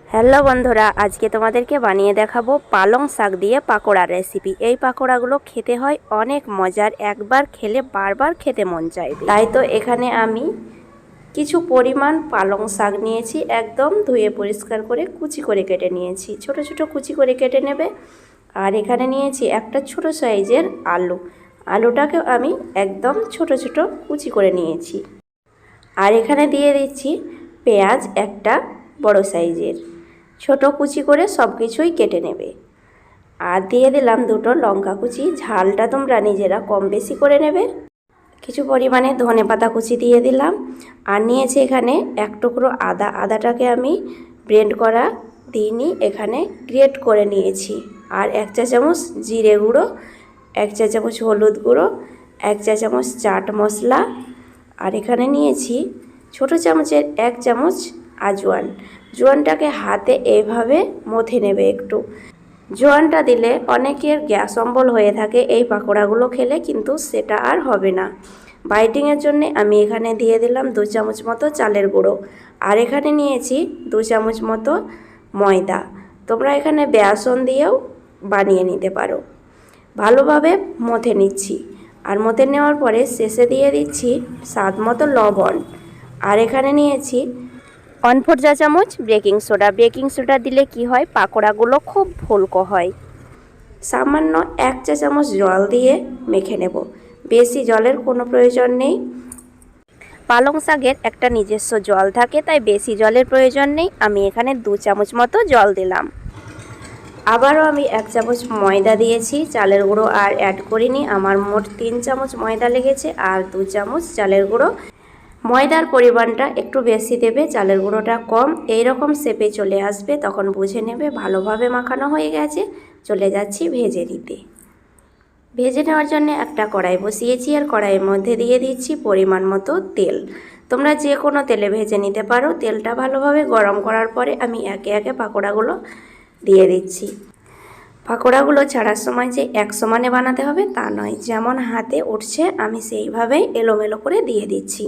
Hello বন্ধুরা, আজকে তোমাদেরকে বানিয়ে দেখাবো পালং শাক দিয়ে পাকোড়ার রেসিপি। এই পাকোড়াগুলো খেতে হয় অনেক মজার, একবার খেলে বারবার খেতে মন চাইবে। তাই তো এখানে আমি কিছু পরিমাণ পালং শাক নিয়েছি, একদম ধুয়ে পরিষ্কার করে কুচি করে কেটে নিয়েছি। ছোট ছোট কুচি করে কেটে নেবে। আর এখানে নিয়েছি একটা ছোট সাইজের আলুটাকেও আমি একদম ছোট ছোট কুচি করে নিয়েছি। আর এখানে দিয়ে দিচ্ছি পেঁয়াজ একটা বড় সাইজের, ছোট কুচি করে সব কিছুই কেটে নেবে। আর দিয়ে দিলাম দুটো লঙ্কা কুচি, ঝালটা তোমরা নিজেরা কম বেশি করে নেবে। কিছু পরিমাণে ধনেপাতা কুচি দিয়ে দিলাম। আর নিয়েছি এখানে এক টুকরো আদাটাকে আমি ব্লেন্ড করা দিইনি, এখানে গ্রেট করে নিয়েছি। আর 1 চা চামচ জিরে গুঁড়ো, 1 চা চামচ হলুদ গুঁড়ো, 1 চা চামচ চাট মশলা। আর এখানে নিয়েছি ছোট চামচের 1 চামচ জোয়ানটাকে হাতে এইভাবে মথে নেবে একটু। জোয়ানটা দিলে অনেকের গ্যাস অম্বল হয়ে থাকে এই পাকোড়াগুলো খেলে, কিন্তু সেটা আর হবে না। বাইটিংয়ের জন্য আমি এখানে দিয়ে দিলাম 2 চামচ মতো চালের গুঁড়ো। আর এখানে নিয়েছি 2 চামচ মতো ময়দা। তোমরা এখানে বেসন দিয়েও বানিয়ে নিতে পারো। ভালোভাবে মথে নিচ্ছি। আর মথে নেওয়ার পরে শেষে দিয়ে দিচ্ছি স্বাদ মতো লবণ। আর এখানে নিয়েছি 1/4 চা চামচ বেকিং সোডা দিলে কি হয়, পাকোড়াগুলো খুব ফুলকো হয়। সামান্য 1 চা চামচ জল দিয়ে মেখে নেব। বেশি জলের কোনো প্রয়োজন নেই। পালং শাকের একটা নিজস্ব জল থাকে, তাই বেশি জলের প্রয়োজন নেই। আমি এখানে 2 চামচ মতো জল দিলাম। আবারও আমি 1 চামচ ময়দা দিয়েছি, চালের গুঁড়ো আর অ্যাড করিনি। আমার মোট 3 চামচ ময়দা লেগেছে আর 2 চামচ চালের গুঁড়ো। ময়দার পরিমাণটা একটু বেশি দেবে, চালের গুঁড়োটা কম। এই রকম শেপে চলে আসবে, তখন বুঝে নেবে ভালোভাবে মাখানো হয়ে গেছে। চলে যাচ্ছি ভেজে দিতে। ভেজে নেওয়ার জন্য একটা কড়াই বসিয়েছি, আর কড়াইয়ের মধ্যে দিয়ে দিচ্ছি পরিমাণ মতো তেল। তোমরা যে কোনো তেলে ভেজে নিতে পারো। তেলটা ভালোভাবে গরম করার পরে আমি একে একে পাকোড়াগুলো দিয়ে দিচ্ছি। পাকোড়াগুলো ছাড়ার সময় যে এক সমানে বানাতে হবে তা নয়, যেমন হাতে উঠছে আমি সেইভাবেই এলোমেলো করে দিয়ে দিচ্ছি।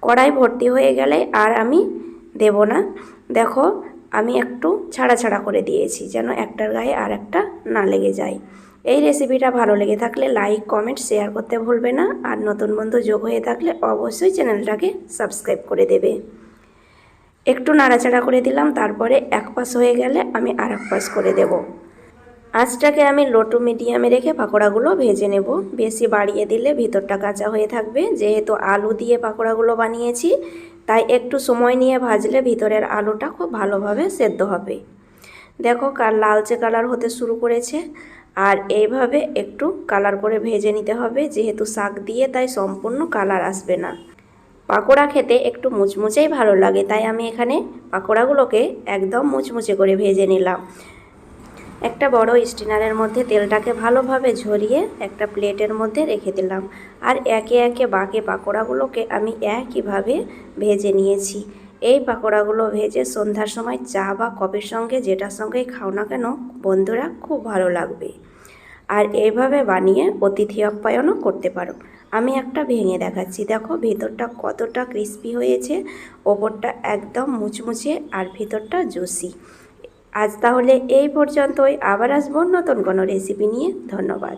কড়াই ভর্তি হয়ে গেলে আর আমি দেব না। দেখো আমি একটু ছাড়া ছাড়া করে দিয়েছি, যেন একটার গায়ে আর একটা না লেগে যায়। এই রেসিপিটা ভালো লেগে থাকলে লাইক, কমেন্ট, শেয়ার করতে ভুলবে না। আর নতুন বন্ধু যোগ হয়ে থাকলে অবশ্যই চ্যানেলটাকে সাবস্ক্রাইব করে দেবে। একটু নাড়াচাড়া করে দিলাম, তারপরে এক পাশ হয়ে গেলে আমি আর এক পাশ করে দেব। আঁচটাকে আমি লো টু মিডিয়ামে রেখে পাকোড়াগুলো ভেজে নেব। বেশি বাড়িয়ে দিলে ভিতরটা কাঁচা হয়ে থাকবে। যেহেতু আলু দিয়ে পাকোড়াগুলো বানিয়েছি, তাই একটু সময় নিয়ে ভাজলে ভিতরের আলুটা খুব ভালোভাবে সেদ্ধ হবে। দেখো লালচে কালার হতে শুরু করেছে। আর এইভাবে একটু কালার করে ভেজে নিতে হবে, যেহেতু শাক দিয়ে তাই সম্পূর্ণ কালার আসবে না। পাকোড়া খেতে একটু মুচমুচেই ভালো লাগে, তাই আমি এখানে পাকোড়াগুলোকে একদম মুচমুচে করে ভেজে নিলাম। একটা বড় স্টিনারের মধ্যে তেলটাকে ভালোভাবে ঝরিয়ে একটা প্লেটের মধ্যে রেখে দিলাম। আর একে একে বাকি পাকোড়াগুলোকে আমি একইভাবে ভেজে নিয়েছি। এই পাকোড়াগুলো ভেজে সন্ধ্যার সময় চা বা কফির সঙ্গে, যেটার সঙ্গেই খাও না কেন বন্ধুরা, খুব ভালো লাগবে। আর এইভাবে বানিয়ে অতিথি আপ্যায়নও করতে পারো। আমি একটা ভেঙে দেখাচ্ছি। দেখো ভিতরটা কতটা ক্রিস্পি হয়েছে, ওপরটা একদম মুচমুচে আর ভিতরটা জুসি। আজ তাহলে এই পর্যন্তই। আবার আসবো নতুন কোনো রেসিপি নিয়ে। ধন্যবাদ।